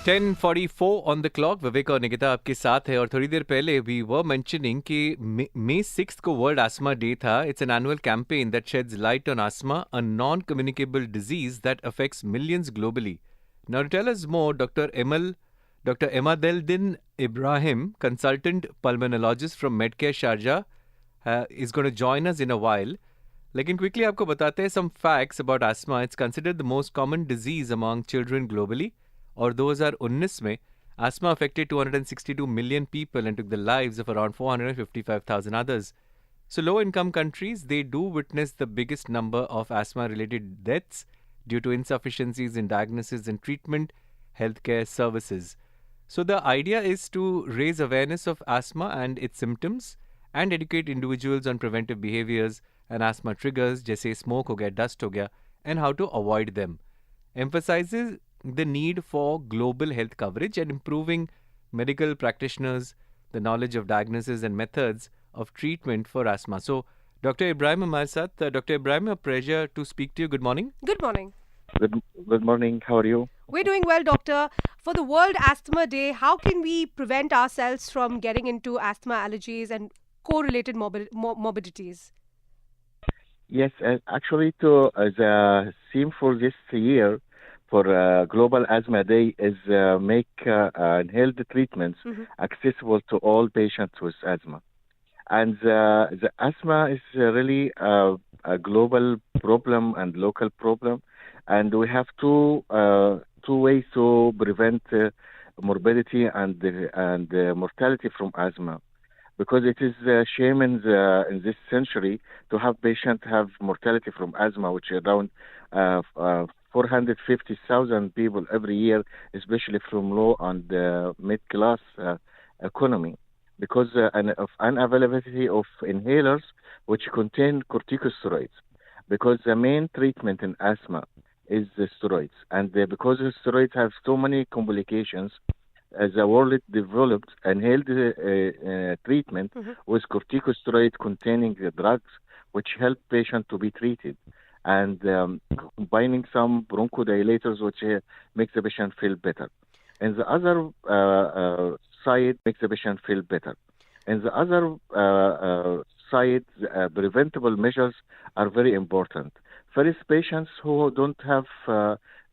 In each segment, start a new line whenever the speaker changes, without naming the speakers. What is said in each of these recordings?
10:44 on the clock. विवेक और निकिता आपके साथ है और थोड़ी देर पहले we were mentioning कि May 6th को World Asthma Day था. It's an annual campaign that sheds light on asthma, a non-communicable disease that affects millions globally. Now to tell us more, Dr. Emadeldin Ibrahim, consultant pulmonologist from Medcare Sharjah, is going to join us in a while. लेकिन quickly आपको बताते हैं some facts about asthma. It's considered the most common disease among children globally. और 2019 में asthma affected 262 million people and took the lives of around 455,000 others. So low-income countries, they do witness the biggest number of asthma-related deaths due to insufficiencies in diagnosis and treatment, healthcare services. So the idea is to raise awareness of asthma and its symptoms and educate individuals on preventive behaviors and asthma triggers, जैसे smoke हो गया, dust हो गया, and how to avoid them. Emphasizes the need for global health coverage and improving medical practitioners, the knowledge of diagnosis and methods of treatment for asthma. So, Dr. Ibrahim हमारे साथ. Dr. Ibrahim, a pleasure to speak to you. Good morning.
Good morning.
Good morning. How are you?
We're doing well, doctor. For the World Asthma Day, how can we prevent ourselves from getting into asthma, allergies, and correlated morbidities?
Yes, actually, the theme for this year for Global Asthma Day is make inhaled treatments accessible to all patients with asthma. And the asthma is really a global problem and local problem, and we have two ways to prevent morbidity and mortality from asthma. Because it is a shame in this century to have patients have mortality from asthma, which is around 450,000 people every year, especially from low and mid-class economy, because of unavailability of inhalers which contain corticosteroids. Because the main treatment in asthma is the steroids, and because the steroids have so many complications, the world developed inhaled treatment with corticosteroid-containing drugs, which help patients to be treated, and combining some bronchodilators, which makes the patient feel better. And the other side makes the patient feel better. And the other side, preventable measures are very important. First, patients who don't have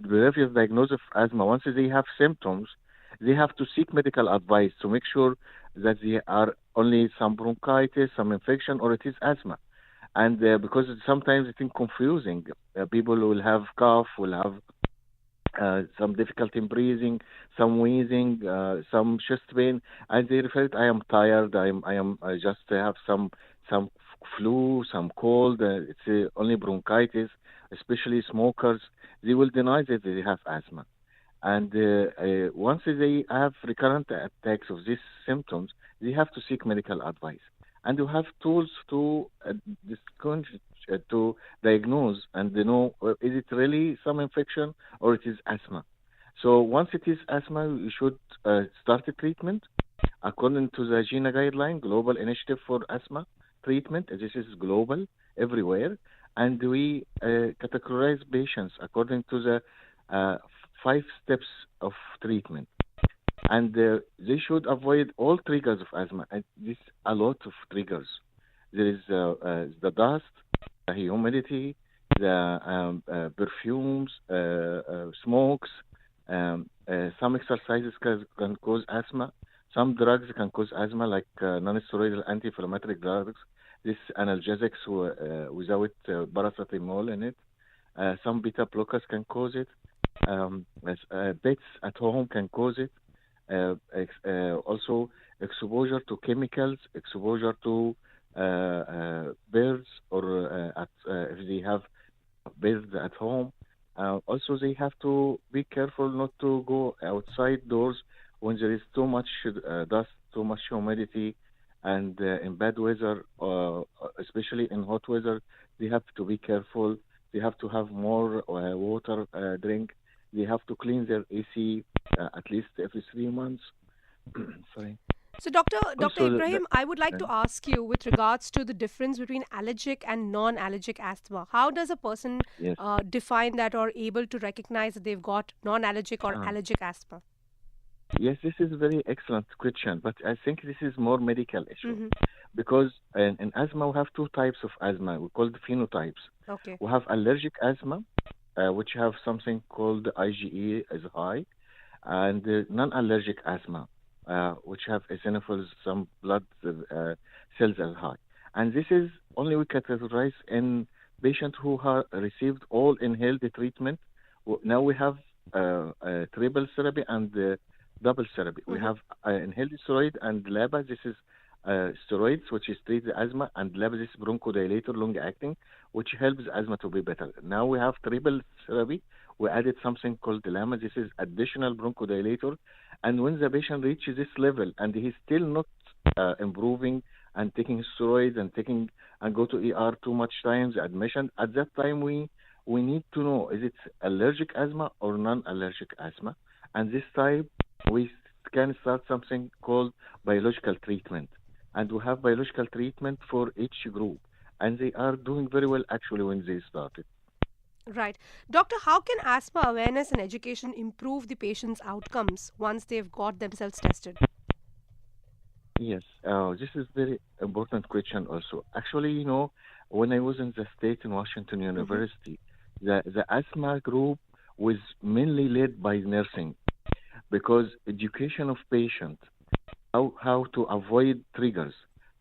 previous diagnosis of asthma, once they have symptoms, they have to seek medical advice to make sure that they are only some bronchitis, some infection, or it is asthma. And because sometimes it's confusing, people will have cough, will have some difficulty in breathing, some wheezing, some chest pain, and they felt I am tired, I just have some flu, some cold, it's only bronchitis. Especially smokers, they will deny that they have asthma. And once they have recurrent attacks of these symptoms, they have to seek medical advice. And you have tools to diagnose and know, is it really some infection or it is asthma. So once it is asthma, you should start the treatment according to the GINA guideline, Global Initiative for Asthma Treatment. This is global, everywhere. And we categorize patients according to the 5 steps of treatment. And they should avoid all triggers of asthma. And this a lot of triggers. There is the dust, the humidity, the perfumes, smokes. Some exercises can cause asthma. Some drugs can cause asthma, like non-steroidal anti-inflammatory drugs. This analgesics without paracetamol in it. Some beta blockers can cause it. Pets at home can cause it. Also, exposure to chemicals, exposure to birds, or if they have birds at home. Also, they have to be careful not to go outside doors when there is too much dust, too much humidity, and in bad weather, especially in hot weather, they have to be careful. They have to have more water drink. They have to clean their AC at least every 3 months. Sorry.
So, Dr. Ibrahim, I would like to ask you with regards to the difference between allergic and non-allergic asthma. How does a person define that or able to recognize that they've got non-allergic or allergic asthma?
Yes, this is a very excellent question, but I think this is more medical issue
Mm-hmm.
because in asthma we have two types of asthma. We call the phenotypes.
Okay.
We have allergic asthma, which have something called IgE is high, and non-allergic asthma, which have eosinophils, some blood cells are high. And this is only we categorize in patients who have received all inhaled treatment. Now we have triple therapy and double therapy. We
Mm-hmm.
have inhaled steroid and LABA. This is steroids, which is treat the asthma, and LABA this is bronchodilator, long acting, which helps asthma to be better. Now we have triple therapy. We added something called LAMA. This is additional bronchodilator. And when the patient reaches this level and he's still not improving and taking steroids and taking and go to ER too much times, admission, at that time we need to know is it allergic asthma or non-allergic asthma. And this time we can start something called biological treatment. And we have biological treatment for each group. And they are doing very well actually when they started.
Right. Doctor, how can asthma awareness and education improve the patient's outcomes once they've got themselves tested?
Yes, this is very important question also. Actually, when I was in the state in Washington
Mm-hmm.
University, the asthma group was mainly led by nursing because education of patient, how to avoid triggers,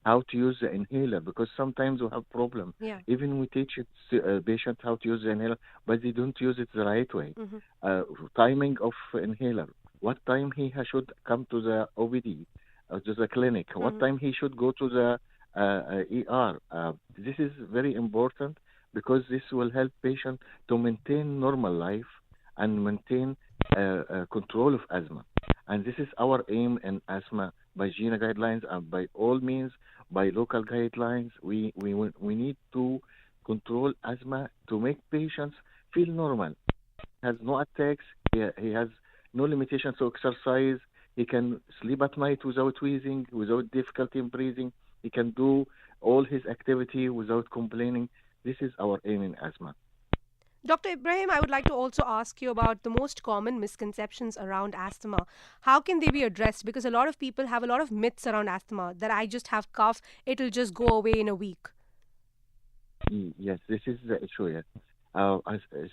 how to use the inhaler, because sometimes we have problem.
Yeah.
Even we teach it to, patient how to use the inhaler, but they don't use it the right way.
Mm-hmm.
Uh, Timing of inhaler, what time should come to the OBD, to the clinic, what
Mm-hmm.
time he should go to the ER. This is very important because this will help patient to maintain normal life and maintain control of asthma. And this is our aim in asthma by GINA guidelines and by all means by local guidelines. We need to control asthma to make patients feel normal. Has no attacks. He has no limitations to exercise. He can sleep at night without wheezing, without difficulty in breathing. He can do all his activity without complaining. This is our aim in asthma.
Dr. Ibrahim, I would like to also ask you about the most common misconceptions around asthma. How can they be addressed? Because a lot of people have a lot of myths around asthma that I just have cough, it'll just go away in a week.
Yes, this is the issue. Yes,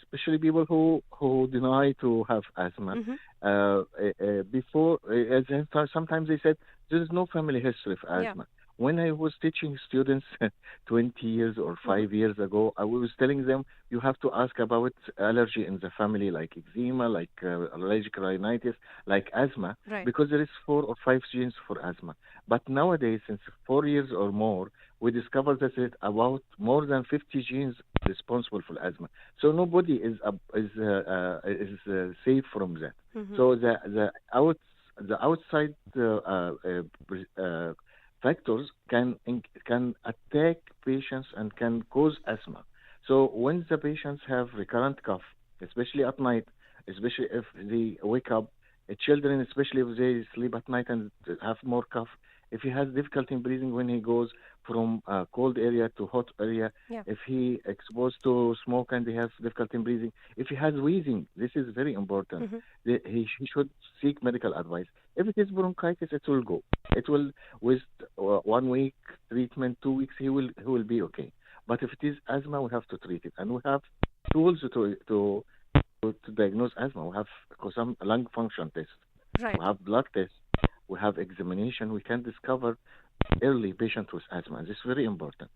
especially people who deny to have asthma.
Mm-hmm.
Before, sometimes they said there is no family history of
Yeah.
asthma. When I was teaching students 20 years or
Mm-hmm.
5 years ago, I was telling them you have to ask about allergy in the family, like eczema, like allergic rhinitis, like asthma,
Right.
because there is 4 or 5 genes for asthma. But nowadays, since 4 years or more, we discovered that it's about more than 50 genes responsible for asthma. So nobody is safe from that.
Mm-hmm.
So the outside factors can attack patients and can cause asthma. So when the patients have recurrent cough, especially at night, especially if they wake up, children, especially if they sleep at night and have more cough, if he has difficulty in breathing when he goes from a cold area to hot area,
Yeah.
if he exposed to smoke and he has difficulty in breathing, if he has wheezing, this is very important.
Mm-hmm.
He should seek medical advice. If it is bronchitis, it will go. It will with 1 week treatment, 2 weeks, he will be okay. But if it is asthma, we have to treat it, and we have tools to diagnose asthma. We have some lung function tests. We
Right.
have blood tests. We have examination. We can discover early patient with asthma. This is very important.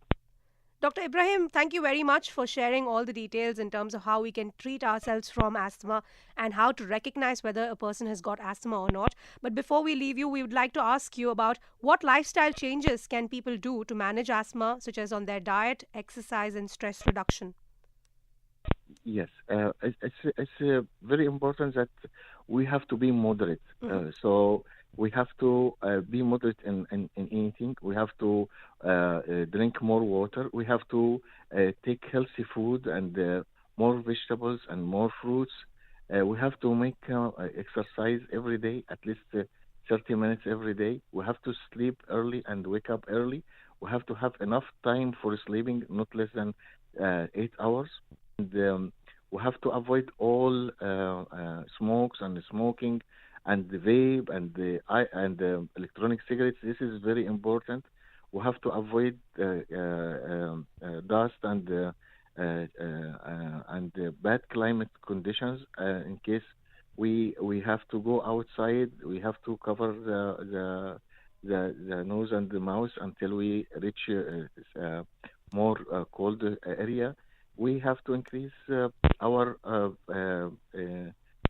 Dr. Ibrahim, thank you very much for sharing all the details in terms of how we can treat ourselves from asthma and how to recognize whether a person has got asthma or not. But before we leave you, we would like to ask you about what lifestyle changes can people do to manage asthma, such as on their diet, exercise, and stress reduction.
Yes, it's very important that we have to be moderate.
Mm-hmm.
So we have to be moderate in eating. We have to drink more water. We have to take healthy food and more vegetables and more fruits. We have to make exercise every day, at least 30 minutes every day. We have to sleep early and wake up early. We have to have enough time for sleeping, not less than 8 hours. And we have to avoid all smokes and smoking and the vape and the electronic cigarettes. This is very important. We have to avoid dust and bad climate conditions. In case we have to go outside, we have to cover the nose and the mouth until we reach more cold area. We have to increase our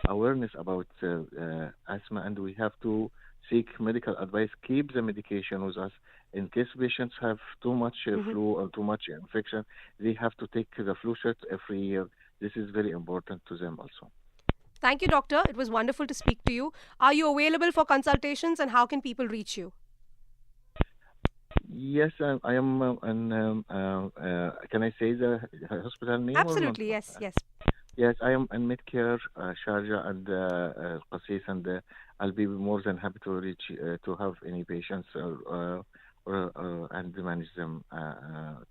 awareness about asthma, and we have to seek medical advice. Keep the medication with us. In case patients have too much flu or too much infection, they have to take the flu shot every year. This is very important to them also.
Thank you, doctor. It was wonderful to speak to you. Are you available for consultations, and how can people reach you?
Yes, I am. Can I say the hospital name?
Absolutely, yes, yes.
Yes, I am in Medcare, Sharjah and Qasis, and I'll be more than happy to reach to have any patients and manage them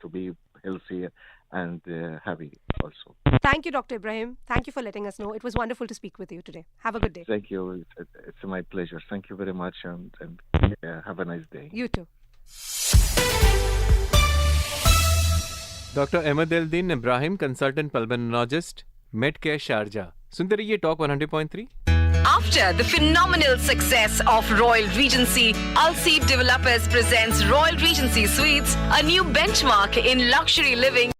to be healthy and happy also.
Thank you, Dr. Ibrahim. Thank you for letting us know. It was wonderful to speak with you today. Have a good day.
Thank you. It's my pleasure. Thank you very much, and have a nice day.
You too.
Dr. Emadeldin Ibrahim, consultant pulmonologist, Medcare Sharjah. सुनते रहिए talk 100.3.
After the phenomenal success of Royal Regency, Alseed Developers presents Royal Regency Suites, a new benchmark in luxury living.